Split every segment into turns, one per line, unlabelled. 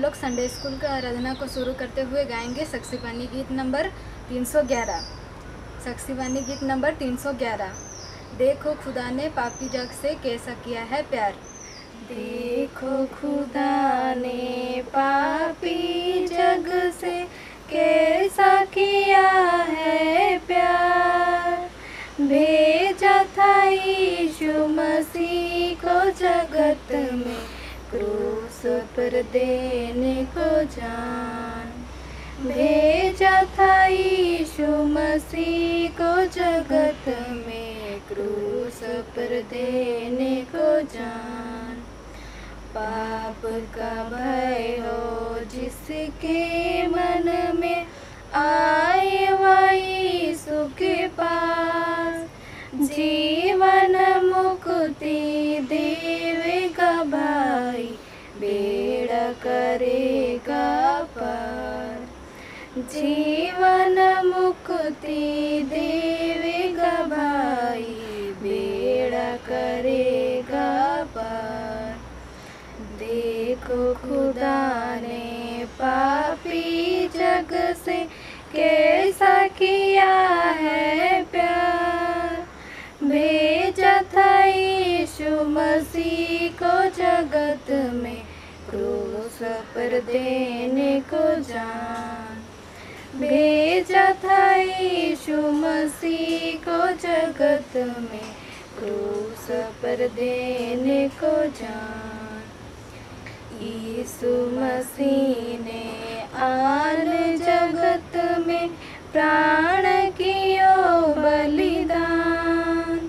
लोग Sunday school का आराधना को शुरू करते हुए गाएंगे साक्षीवाणी गीत नंबर 311। साक्षीवाणी गीत नंबर 311। देखो खुदा ने पापी जग से कैसा किया है प्यार।
देखो खुदा ने पापी जग से कैसा किया है प्यार। भेजा था यीशु मसीह को जगत में क्रूस पर देने को जान। भेजा था यीशु मसीह को जगत में क्रूस पर देने को जान। पाप का भय हो जिसके मन में आए वह यीशु के पास। जीवन मुक्ति देवेगा भाई, बेड़ा करेगा पार। जीवन मुक्ति देवेगा भाई, बेड़ा करेगा पार। देखो खुदा ने पापी जग से कैसा किया है प्यार। भेजा था यीशु मसीह को जगत में क्रूस पर देने को जान। भेजा था यीशु मसीह को जगत में क्रूस पर देने को जान। यीशु मसीह ने आन जगत में प्राण कियो बलिदान।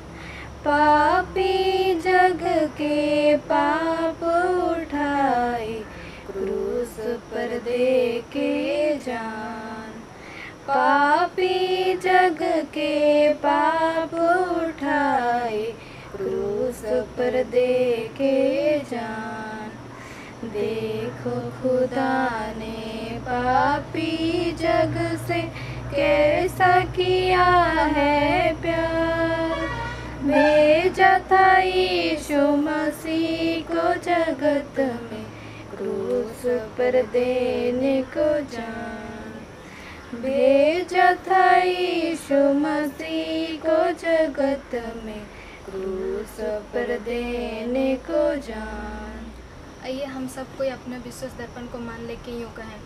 पापी जग के पाप उठाए क्रूस पर दे के जान। पापी जग के पाप उठाए क्रूस पर दे के जान। देखो खुदा ने पापी जग से कैसा किया है प्यार। भेजा था यीशु मसीह को जगत में क्रूस पर देने को जान। भेजा था यीशु मसीह को जगत में क्रूस पर देने को जान।
आइए हम सब कोई अपने विश्वास दर्पण को मान लेके यूँ कहें।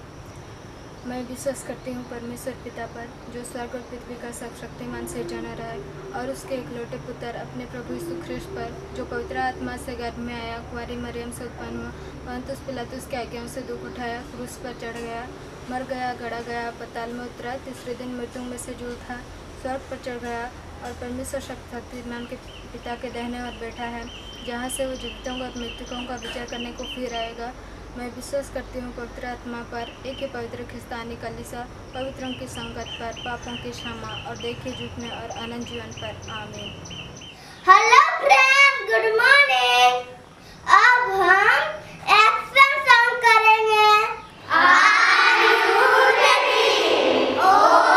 मैं विश्वास करती हूँ परमेश्वर पिता पर, जो स्वर्ग और पृथ्वी का सर्वशक्तिमान सिरजनहार है, और उसके इकलौते पुत्र अपने प्रभु यीशु ख्रिस्त पर, जो पवित्र आत्मा से गर्भ में आया, कुंवारी मरियम से उत्पन्न हुआ, पंतुस पिलातुस के आज्ञाओं से दुख उठाया, क्रूस पर चढ़ गया, मर गया, गड़ा गया, पाताल में उतरा, तीसरे दिन मृत्यु में से जी उठा, स्वर्ग पर चढ़ गया और परमेश्वर शक्तिमान के पिता के दाहिने ओर बैठा है, जहाँ से वो जीवितों और मृतकों का विचार करने को फिर आएगा। मैं विश्वास करती हूँ पवित्र आत्मा पर, एक ही पवित्र ख्रिस्तानी कलीसिया, पवित्रों की संगत पर, पापों की क्षमा और देखे झुकने और अनंत जीवन पर। आमीन।
Hello friends, good morning. अब हम एक्शन सॉन्ग करेंगे। Are you ready? Oh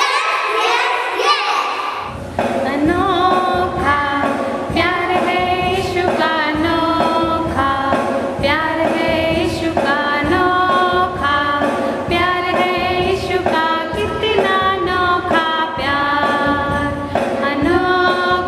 yes yes yes.
अनोखा प्यार है यीशु का, अनोखा प्यार है यीशु का, अनोखा प्यार है यीशु का, कितना अनोखा प्यार। अनोखा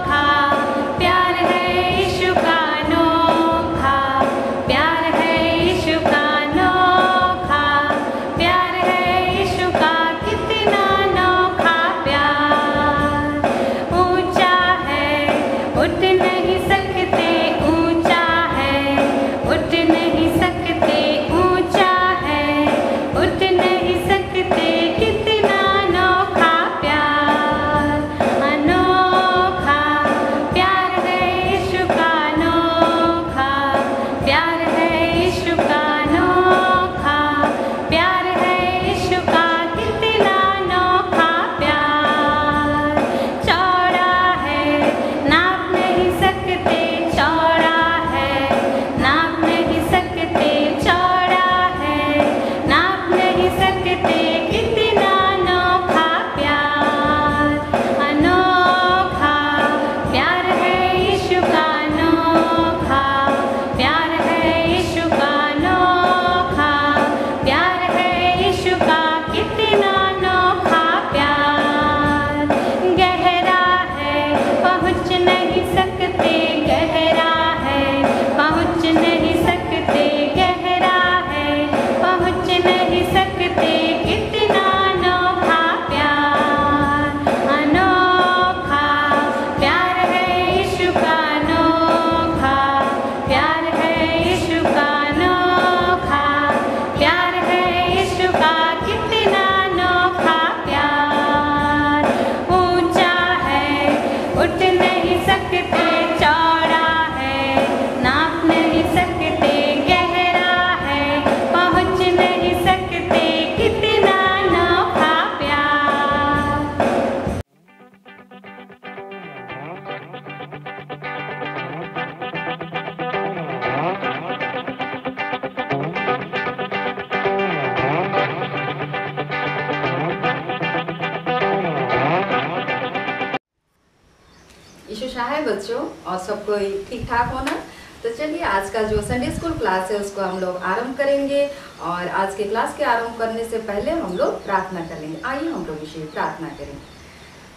बच्चों, और सब कोई ठीक ठाक होना। तो चलिए आज का जो संडे स्कूल क्लास है उसको हम लोग आरंभ करेंगे। और आज के क्लास के आरंभ करने से पहले हम लोग प्रार्थना करेंगे। आइए हम लोग इसे प्रार्थना करें।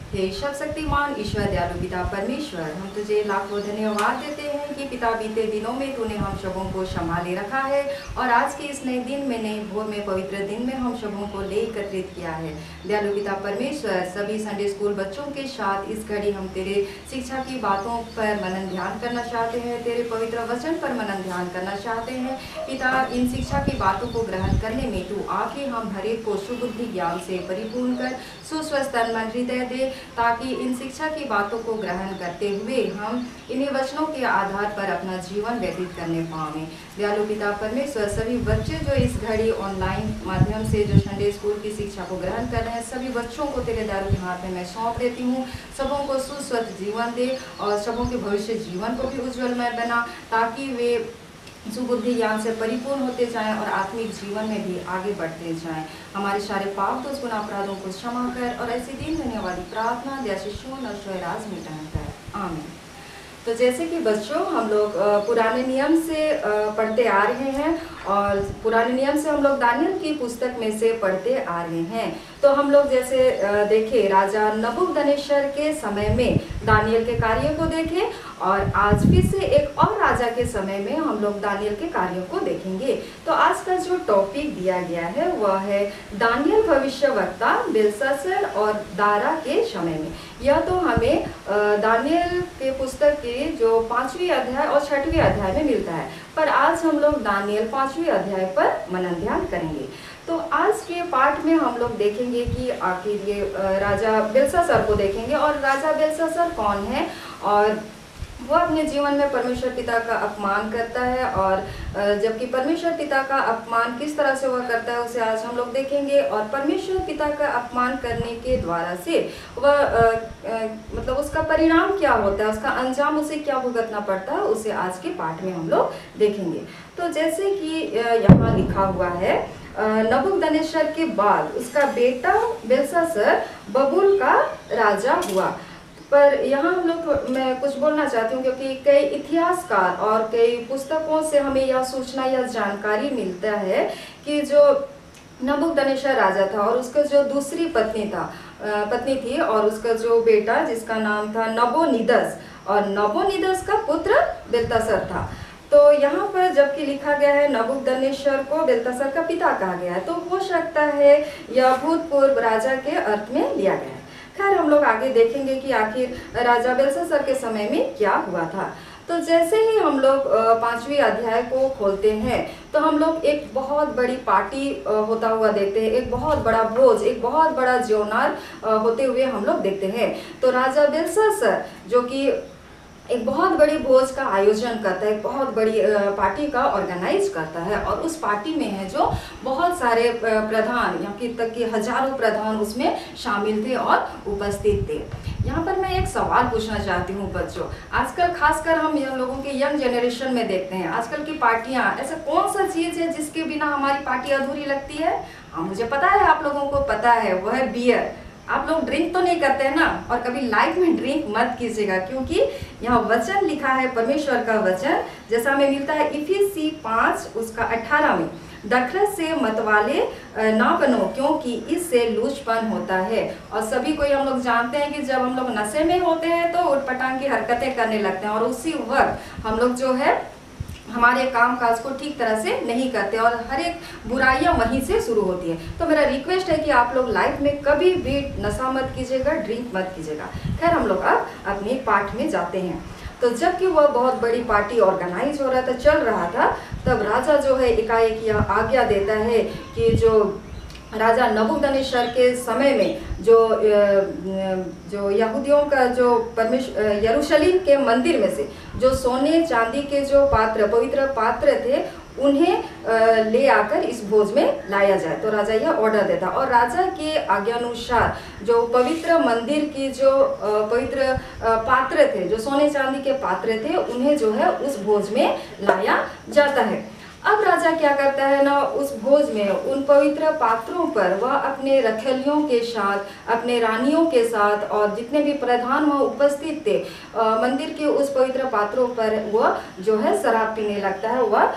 हे सर्वशक्तिमान ईश्वर दयालु पिता परमेश्वर, हम तुझे लाखों धन्यवाद देते हैं कि पिता बीते दिनों में तूने हम सबों को संभाले रखा है और आज के इस नए दिन में, नए भोर में, पवित्र दिन में हम सबों को ले एकत्रित किया है। दयालु पिता परमेश्वर, सभी संडे स्कूल बच्चों के साथ इस घड़ी हम तेरे शिक्षा की बातों पर मनन ध्यान करना चाहते हैं, तेरे पवित्र वचन पर मनन ध्यान करना चाहते हैं। पिता, इन शिक्षा की बातों को ग्रहण करने में तू आके हम हर एक को सुबुद्धि ज्ञान से परिपूर्ण कर, सुस्वस्थ तन मन हृदय दे, ताकि इन शिक्षा की बातों को ग्रहण करते हुए हम इन्हीं वचनों के आधार पर अपना जीवन व्यतीत करने पाएं। दयालु पिता परमेश्वर, सभी बच्चे जो इस घड़ी ऑनलाइन माध्यम से जो संडे स्कूल की शिक्षा को ग्रहण कर रहे हैं, सभी बच्चों को तेरे दयालु के हाथ में मैं सौंप देती हूँ। सबों को सुस्वस्थ जीवन दे और सबों के भविष्य जीवन को भी उज्ज्वलमय बना, ताकि वे सुबुद्धि ज्ञान से परिपूर्ण होते जाएं और आत्मिक जीवन में भी आगे बढ़ते जाएं। हमारे सारे पाप दोष गुनाह अपराधों को क्षमा कर और ऐसी दीन धन्यवादी प्रार्थना जैसे शून्य और स्वराज मिटाना कर। आमीन। तो जैसे कि बच्चों हम लोग पुराने नियम से पढ़ते आ रहे हैं और पुराने नियम से हम लोग दानियल की पुस्तक में से पढ़ते आ रहे हैं। तो हम लोग जैसे देखे राजा नबूकदनेस्सर के समय में दानियल के कार्यों को देखें और आज फिर से एक और राजा के समय में हम लोग दानियल के कार्यों को देखेंगे। तो आज का जो टॉपिक दिया गया है वह है दानियल भविष्यवक्ता बेलशास्सर और दारा के समय में। यह तो हमें दानियल के पुस्तक के जो 5वीं अध्याय और 6वीं अध्याय में मिलता है, पर आज हम लोग दानियल 5वीं अध्याय पर मनन ध्यान करेंगे। तो आज के पाठ में हम लोग देखेंगे कि आखिर ये राजा बेलशास्सर को देखेंगे और राजा बेलशास्सर कौन है और वह अपने जीवन में परमेश्वर पिता का अपमान करता है। और जबकि परमेश्वर पिता का अपमान किस तरह से वह करता है उसे आज हम लोग देखेंगे। और परमेश्वर पिता का अपमान करने के द्वारा से वह मतलब उसका परिणाम क्या होता है, उसका अंजाम उसे क्या भुगतना पड़ता है, उसे आज के पाठ में हम लोग देखेंगे। तो जैसे कि यहाँ लिखा हुआ है, नबूकदनेस्सर के बाद उसका बेटा बेलशास्सर बबूल का राजा हुआ। पर यहाँ हम लोग मैं कुछ बोलना चाहती हूँ क्योंकि कई इतिहासकार और कई पुस्तकों से हमें यह सूचना या जानकारी मिलता है कि जो नबूकदनेस्सर राजा था और उसका जो दूसरी पत्नी थी और उसका जो बेटा जिसका नाम था नबोनिदस, और नबोनिदस का पुत्र बेलशास्सर था। तो यहाँ पर जबकि लिखा गया है नबूकदनेस्सर को बेलशास्सर का पिता कहा गया है, तो हो सकता है यह भूतपूर्व राजा के अर्थ में लिया गया है। खैर हम लोग आगे देखेंगे कि आखिर राजा बेलशास्सर के समय में क्या हुआ था। तो जैसे ही हम लोग 5वीं अध्याय को खोलते हैं तो हम लोग एक बहुत बड़ी पार्टी होता हुआ देखते हैं, एक बहुत बड़ा भोज, एक बहुत बड़ा ज्योनार होते हुए हम लोग देखते हैं। तो राजा बेलशास्सर जो कि एक बहुत बड़ी भोज का आयोजन करता है, एक बहुत बड़ी पार्टी का ऑर्गेनाइज करता है और उस पार्टी में है जो बहुत सारे प्रधान, यहाँ की तक कि हजारों प्रधान उसमें शामिल थे और उपस्थित थे। यहाँ पर मैं एक सवाल पूछना चाहती हूँ बच्चों, आजकल खासकर हम यह लोगों के यंग जनरेशन में देखते हैं आजकल की पार्टियाँ, ऐसा कौन सा चीज़ है जिसके बिना हमारी पार्टी अधूरी लगती है? हाँ मुझे पता है, आप लोगों को पता है, वह है बियर। आप लोग ड्रिंक तो नहीं करते हैं ना, और कभी लाइफ में ड्रिंक मत कीजिएगा क्योंकि यहाँ वचन लिखा है, परमेश्वर का वचन जैसा हमें मिलता है इफिसी 5 उसका 18 में, दखलत से मतवाले ना बनो क्योंकि इससे लूचपन होता है। और सभी को हम लोग जानते हैं कि जब हम लोग नशे में होते हैं तो उठपटांग की हरकतें करने लगते हैं और उसी वक्त हम लोग जो है हमारे काम काज को ठीक तरह से नहीं करते और हर एक बुराइयां वहीं से शुरू होती है। तो मेरा रिक्वेस्ट है कि आप लोग लाइफ में कभी भी नशा मत कीजिएगा, ड्रिंक मत कीजिएगा। खैर हम लोग अब अपने पाठ में जाते हैं। तो जबकि वह बहुत बड़ी पार्टी ऑर्गेनाइज हो रहा था, चल रहा था, तब राजा जो है एकाएक यह आज्ञा देता है कि जो राजा नबूकदनेस्सर के समय में जो यहूदियों का जो यरूशलेम के मंदिर में से जो सोने चांदी के जो पात्र, पवित्र पात्र थे, उन्हें ले आकर इस भोज में लाया जाए। तो राजा यह ऑर्डर देता और राजा के आज्ञानुसार जो पवित्र मंदिर की जो पवित्र पात्र थे, जो सोने चांदी के पात्र थे, उन्हें जो है उस भोज में लाया जाता है। अब राजा क्या करता है ना, उस भोज में उन पवित्र पात्रों पर वह अपने रखैलियों के साथ, अपने रानियों के साथ और जितने भी प्रधान वह उपस्थित थे, मंदिर के उस पवित्र पात्रों पर वह जो है शराब पीने लगता है, वह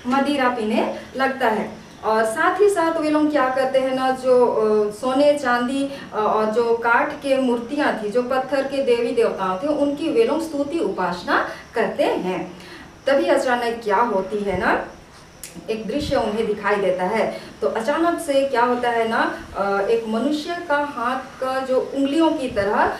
मदिरा पीने लगता है। और साथ ही साथ वे लोग क्या करते हैं ना, जो सोने चांदी और जो काठ के मूर्तियां थी, जो पत्थर के देवी देवताओं थे, उनकी वे लोग स्तुति उपासना करते हैं। तभी अचानक क्या होती है ना, एक दृश्य उन्हें दिखाई देता है। तो अचानक से क्या होता है ना, एक मनुष्य का हाथ का जो उंगलियों की तरह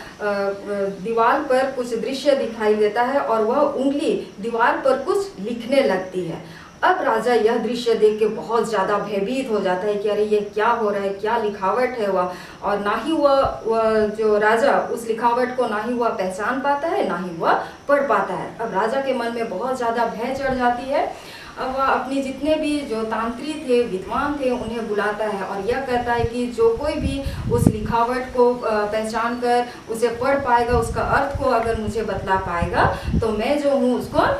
दीवार पर कुछ दृश्य दिखाई देता है और वह उंगली दीवार पर कुछ लिखने लगती है। अब राजा यह दृश्य देख के बहुत ज़्यादा भयभीत हो जाता है कि अरे ये क्या हो रहा है, क्या लिखावट है वह, और ना ही वह जो राजा उस लिखावट को ना ही वह पहचान पाता है, ना ही वह पढ़ पाता है। अब राजा के मन में बहुत ज़्यादा भय चढ़ जाती है। अब वह अपने जितने भी जो तांत्रिक थे, विद्वान थे, उन्हें बुलाता है और यह कहता है कि जो कोई भी उस लिखावट को पहचान कर उसे पढ़ पाएगा, उसका अर्थ को अगर मुझे बतला पाएगा, तो मैं जो हूँ उसको,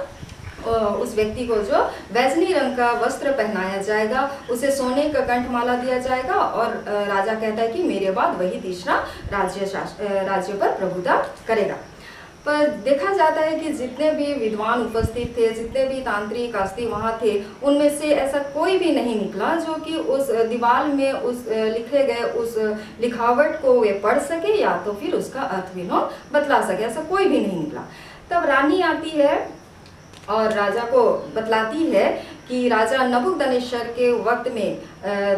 उस व्यक्ति को जो बैजनी रंग का वस्त्र पहनाया जाएगा, उसे सोने का कंठमाला दिया जाएगा। और राजा कहता है कि मेरे बाद वही तीसरा राज्य पर प्रभुता करेगा। पर देखा जाता है कि जितने भी विद्वान उपस्थित थे, जितने भी तांत्रिक कास्ती वहाँ थे, उनमें से ऐसा कोई भी नहीं निकला जो कि उस दीवार में उस लिखे गए उस लिखावट को वे पढ़ सके या तो फिर उसका अर्थ भी बतला सके। ऐसा कोई भी नहीं निकला। तब रानी आती है और राजा को बतलाती है कि राजा नबूकदनेस्सर के वक्त में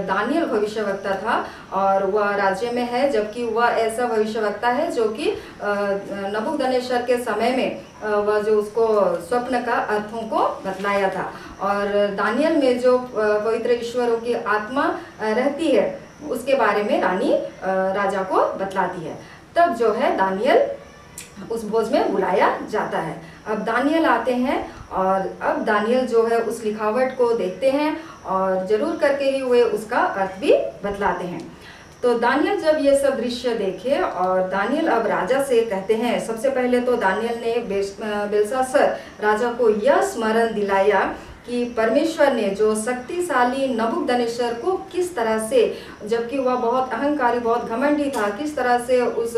दानियल भविष्यवक्ता था और वह राज्य में है, जबकि वह ऐसा भविष्यवक्ता है जो कि नबूकदनेस्सर के समय में वह जो उसको स्वप्न का अर्थों को बतलाया था। और दानियल में जो पवित्र ईश्वरों की आत्मा रहती है उसके बारे में रानी राजा को बतलाती है। तब जो है दानियल उस भोज में बुलाया जाता है। अब दानियल आते हैं और अब दानियल जो है उस लिखावट को देखते हैं और जरूर करके ही वे उसका अर्थ भी बतलाते हैं। तो दानियल जब ये सब दृश्य देखे और दानियल अब राजा से कहते हैं, सबसे पहले तो दानियल ने बेलशास्सर राजा को यह स्मरण दिलाया कि परमेश्वर ने जो शक्तिशाली नबूकदनेस्सर को किस तरह से, जबकि वह बहुत अहंकारी, बहुत घमंडी था, किस तरह से उस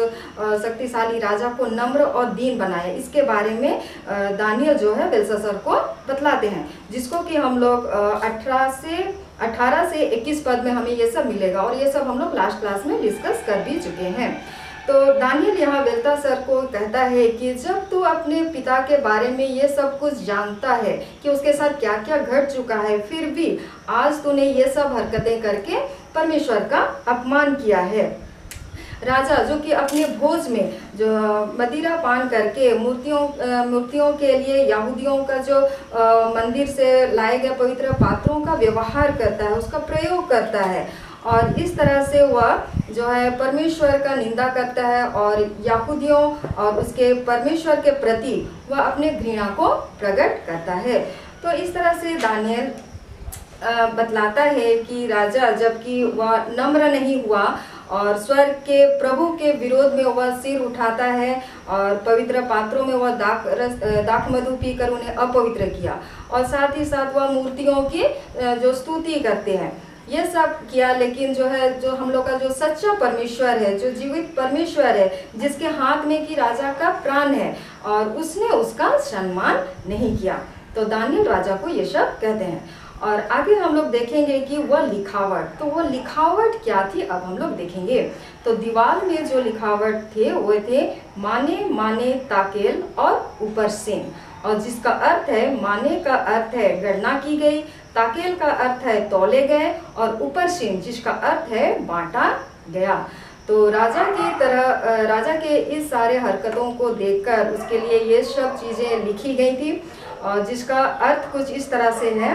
शक्तिशाली राजा को नम्र और दीन बनाया, इसके बारे में दानियल जो है बेलशास्सर को बतलाते हैं, जिसको कि हम लोग 18 से 21 पद में हमें ये सब मिलेगा और ये सब हम लोग लास्ट क्लास में डिस्कस कर भी चुके हैं। तो दानियल यहाँ बेलशास्सर को कहता है कि जब तू अपने पिता के बारे में ये सब कुछ जानता है कि उसके साथ क्या क्या घट चुका है, फिर भी आज तूने ये सब हरकतें करके परमेश्वर का अपमान किया है। राजा जो कि अपने भोज में जो मदिरा पान करके मूर्तियों के लिए यहूदियों का जो मंदिर से लाए गए पवित्र पात्रों का व्यवहार करता है, उसका प्रयोग करता है और इस तरह से वह जो है परमेश्वर का निंदा करता है और यहूदियों और उसके परमेश्वर के प्रति वह अपने घृणा को प्रकट करता है। तो इस तरह से दानियल बतलाता है कि राजा जबकि वह नम्र नहीं हुआ और स्वर्ग के प्रभु के विरोध में वह सिर उठाता है और पवित्र पात्रों में वह दाख मधु पीकर उन्हें अपवित्र किया और साथ ही साथ वह मूर्तियों की जो स्तुति करते हैं, ये सब किया। लेकिन जो है, जो हम लोग का जो सच्चा परमेश्वर है, जो जीवित परमेश्वर है, जिसके हाथ में कि राजा का प्राण है, और उसने उसका सम्मान नहीं किया। तो दानियल राजा को ये सब कहते हैं। और आगे हम लोग देखेंगे कि वह लिखावट, तो वह लिखावट क्या थी अब हम लोग देखेंगे। तो दीवार में जो लिखावट थे वो थे माने माने ताकेल और ऊपर सेन, और जिसका अर्थ है, माने का अर्थ है गणना की गई, ताकेल का अर्थ है तौले गए, और ऊपर सेन जिसका अर्थ है बांटा गया। तो राजा के इस सारे हरकतों को देखकर उसके लिए ये सब चीज़ें लिखी गई थी, और जिसका अर्थ कुछ इस तरह से है,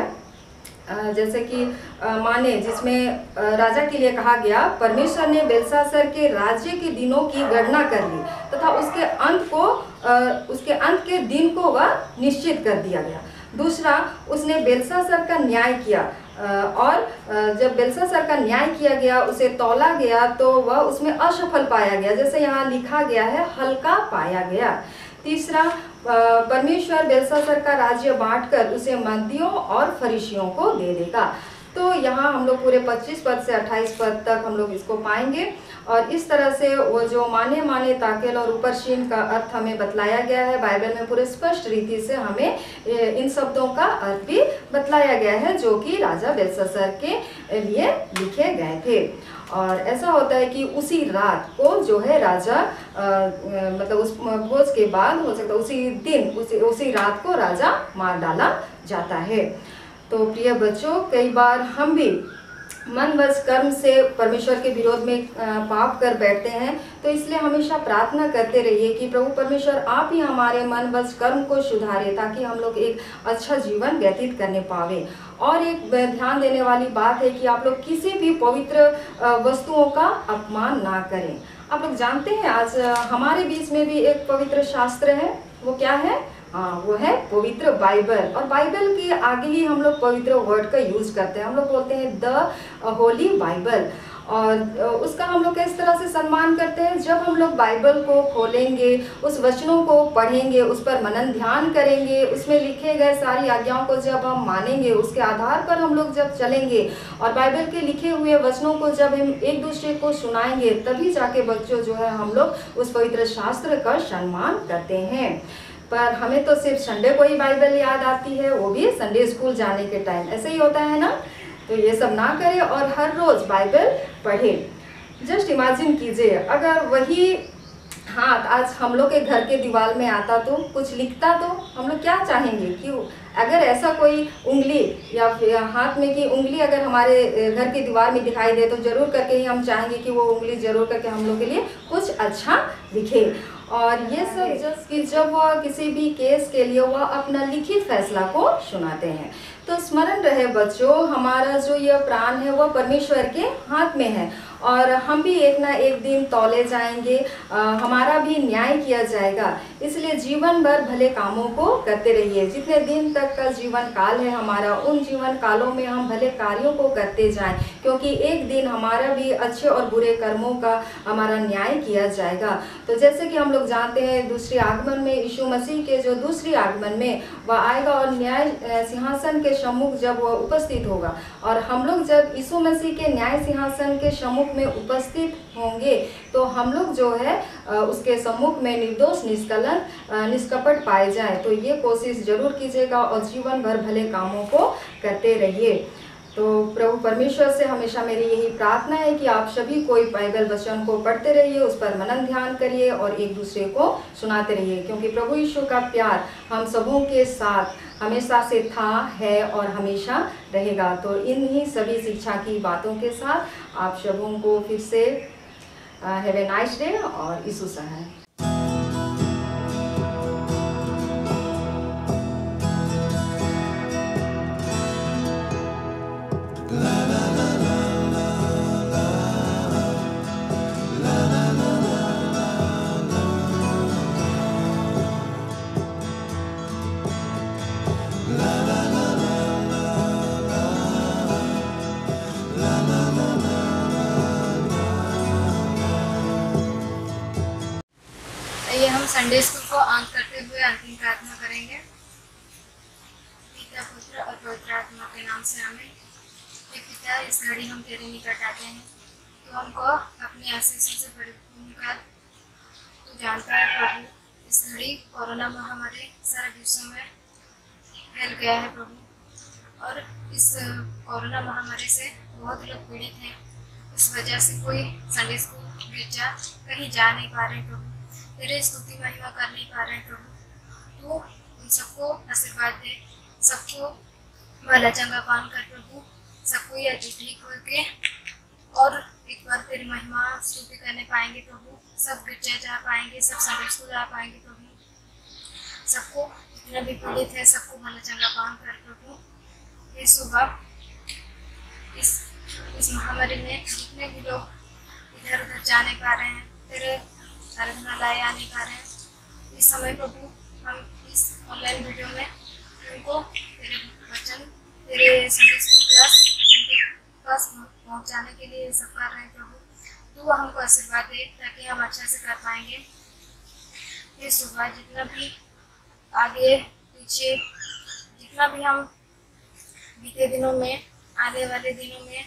जैसे कि माने जिसमें राजा के लिए कहा गया, परमेश्वर ने बेलशास्सर के राज्य के दिनों की गणना कर ली तथा उसके अंत के दिन को वह निश्चित कर दिया गया। दूसरा, उसने बेलशास्सर का न्याय किया, और जब बेलशास्सर का न्याय किया गया, उसे तौला गया तो वह उसमें असफल पाया गया, जैसे यहाँ लिखा गया है हल्का पाया गया। तीसरा, परमेश्वर बेलशास्सर का राज्य बांटकर उसे मंदियों और फरीसियों को दे देगा। तो यहाँ हम लोग पूरे 25 पद से 28 पद तक हम लोग इसको पाएंगे। और इस तरह से वो जो माने ताकेल और ऊपरशीन का अर्थ हमें बतलाया गया है बाइबल में, पूरे स्पष्ट रीति से हमें इन शब्दों का अर्थ भी बतलाया गया है जो कि राजा बेलशास्सर के लिए लिखे गए थे। और ऐसा होता है कि उसी रात को जो है राजा मतलब उस भोज के बाद हो सकता है उसी दिन उसी रात को राजा मार डाला जाता है। तो प्रिय बच्चों, कई बार हम भी मन वश कर्म से परमेश्वर के विरोध में पाप कर बैठते हैं। तो इसलिए हमेशा प्रार्थना करते रहिए कि प्रभु परमेश्वर आप ही हमारे मन वश कर्म को सुधारे ताकि हम लोग एक अच्छा जीवन व्यतीत करने पावे। और एक ध्यान देने वाली बात है कि आप लोग किसी भी पवित्र वस्तुओं का अपमान ना करें। आप लोग जानते हैं आज हमारे बीच में भी एक पवित्र शास्त्र है, वो क्या है? वो है पवित्र बाइबल। और बाइबल के आगे ही हम लोग पवित्र वर्ड का यूज करते हैं, हम लोग बोलते हैं द होली बाइबल। और उसका हम लोग किस तरह से सम्मान करते हैं? जब हम लोग बाइबल को खोलेंगे, उस वचनों को पढ़ेंगे, उस पर मनन ध्यान करेंगे, उसमें लिखे गए सारी आज्ञाओं को जब हम मानेंगे, उसके आधार पर हम लोग जब चलेंगे और बाइबल के लिखे हुए वचनों को जब हम एक दूसरे को सुनाएंगे, तभी जाके बच्चों जो है हम लोग उस पवित्र शास्त्र का सम्मान करते हैं। पर हमें तो सिर्फ संडे को ही बाइबल याद आती है, वो भी संडे स्कूल जाने के टाइम। ऐसे ही होता है ना? तो ये सब ना करें और हर रोज बाइबल पढ़ें। जस्ट इमेजिन कीजिए अगर वही हाथ आज हम लोग के घर के दीवार में आता तो कुछ लिखता, तो हम लोग क्या चाहेंगे कि अगर ऐसा कोई उंगली या हाथ में की उंगली अगर हमारे घर की दीवार में दिखाई दे तो जरूर करके ही हम चाहेंगे कि वो उंगली जरूर करके हम लोग के लिए कुछ अच्छा लिखे। और ये सब कि जब वह किसी भी केस के लिए वह अपना लिखित फैसला को सुनाते हैं। तो स्मरण रहे बच्चों, हमारा जो यह प्राण है वह परमेश्वर के हाथ में है और हम भी एक ना एक दिन तौले जाएंगे, हमारा भी न्याय किया जाएगा। इसलिए जीवन भर भले कामों को करते रहिए। जितने दिन तक का जीवन काल है हमारा, उन जीवन कालों में हम भले कार्यों को करते जाएं, क्योंकि एक दिन हमारा भी अच्छे और बुरे कर्मों का हमारा न्याय किया जाएगा। तो जैसे कि हम लोग जानते हैं दूसरे आगमन में यीशु मसीह के जो दूसरे आगमन में वह आएगा और न्याय सिंहासन के सम्मुख जब वह उपस्थित होगा और हम लोग जब यीशु मसीह के न्याय सिंहासन के सम्मुख में उपस्थित होंगे तो हम लोग जो है उसके सम्मुख में निर्दोष निष्कलन निष्कपट पाए जाए। तो ये कोशिश जरूर कीजिएगा और जीवन भर भले कामों को करते रहिए। तो प्रभु परमेश्वर से हमेशा मेरी यही प्रार्थना है कि आप सभी कोई बाइबल वचन को पढ़ते रहिए, उस पर मनन ध्यान करिए और एक दूसरे को सुनाते रहिए, क्योंकि प्रभु यीशु का प्यार हम सबों के साथ हमेशा से था, है और हमेशा रहेगा। तो इन्हीं सभी शिक्षा की बातों के साथ आप सबों को फिर से हैव ए नाइस डे और यीशु सहाय।
हम संडे स्कूल को ऑन करते हुए अंतिम प्रार्थना करेंगे। पिता, पुत्र और पवित्र आत्मा के नाम से आमीन। हे पिता, इस घड़ी हम तेरे निकट आते हैं, तो हमको अपनी आशीषों से परिपूर्ण कर। तू जानता है प्रभु, इस घड़ी कोरोना महामारी सारे विश्व में फैल गया है प्रभु, और इस कोरोना महामारी से बहुत लोग पीड़ित हैं। इस वजह से कोई संडे स्कूल बच्चा कहीं जा नहीं पा रहे प्रभु, तेरे स्तुति महिमा कर नहीं पा रहे प्रभु। तू उन सबको आशीर्वाद दे, सबको भला चंगा पान कर प्रभु, सबको यह ठीक हो के और एक बार तेरी महिमा स्तुति करने पाएंगे प्रभु। सब गिरजा जा पाएंगे, सब संडे स्कूल जा पाएंगे प्रभु। सबको जितने भी पीड़ित है सबको भला चंगा पान कर प्रभु। ये सुबह इस महामारी में जितने भी लोग इधर उधर जा नहीं पा रहे हैं, तेरे आराधनालय आ नहीं पा रहे हैं, इस समय प्रभु हम इस ऑनलाइन वीडियो में उनको तेरे वचन, तेरे संडे स्कूल क्लास उनके पास पहुंचाने के लिए सब कर रहे हैं प्रभु। तू हमको आशीर्वाद दे ताकि हम अच्छा से कर पाएंगे। ये सुबह जितना भी आगे पीछे जितना भी हम बीते दिनों में, आने वाले दिनों में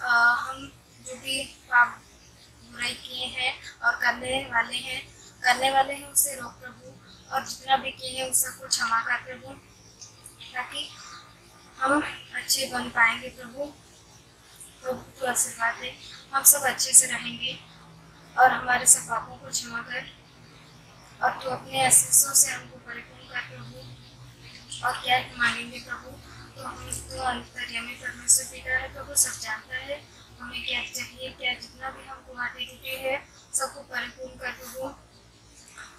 हम जो भी पाप बुराई किए हैं और करने वाले हैं उसे रोक प्रभु, और जितना भी किए हैं उन सबको क्षमा कर प्रभु, ताकि हम अच्छे बन पाएंगे प्रभु। प्रभु तो आशीर्वाद दे, हम सब अच्छे से रहेंगे और हमारे सब पापों को क्षमा कर, और तू अपने आशीषों से हमको परिपूर्ण कर प्रभु। और क्या मांगेंगे प्रभु, तो हम तो अंतर्यामी परमेश्वर पिता है प्रभु, सब जानता है हमें क्या चाहिए, क्या जितना भी हमको बातें टूटे है सबको परिपूर्ण कर प्रभु।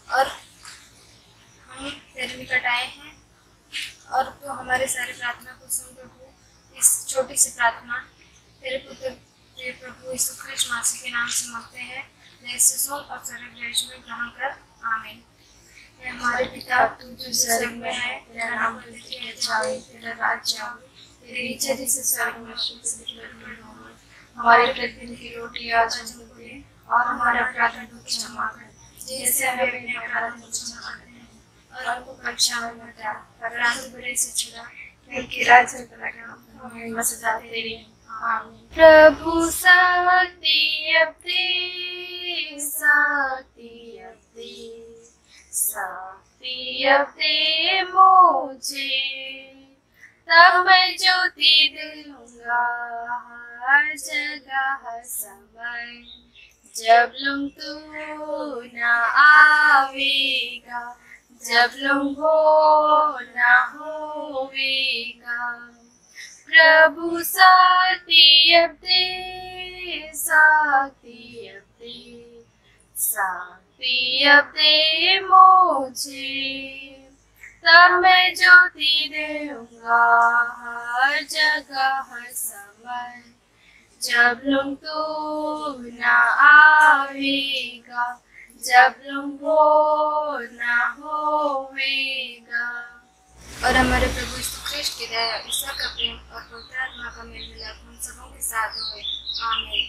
और हम तेरे निकट आए हैं और तो हमारे सारे प्रार्थना को सुन प्रभु। इस छोटी सी प्रार्थना तेरे पुत्र प्रिय प्रभु यीशु ख्रिस्ट मसीह के नाम से मांगते हैं, जैसे सुन और स्वर्ग राज्य में ग्रहण कर, आमीन। हे हमारे पिता तू जो स्वर्ग में है, तेरा नाम पवित्र किया जाए, तेरा राज्य आए, तेरी इच्छा जैसे स्वर्ग में पृथ्वी पर हो। हमारे प्रतिदिन की रोटी आज हमको दे, और हमारे अपराधों को क्षमा कर जैसे हम अपने अपराधों को क्षमा करते हैं, और हमको परीक्षा में मत डाल, परंतु बुरे से छुड़ा, क्योंकि राज्य और महिमा सदा तेरी है, आमीन।
प्रभु शक्ति अब दे, शक्ति अब दे, शक्ति अब दे मुझे, तब मैं ज्योति दूंगा हर जगह हर समय। जब लुम तू न आवेगा, जब लुम हो न होवेगा, प्रभु शक्ति अब दे, शक्ति अब दे, शक्ति अब दे मुझे, तब मैं ज्योति दूंगा हर जगह हर समय। जब लुम तू न आवेगा, जब लुम हो न होवेगा।
और हमारे प्रभु यीशु ख्रिस्ट की दया, ईश्वर का प्रेम और पवित्र आत्मा का मेल मिलाप हम सबों के साथ होए, आमीन।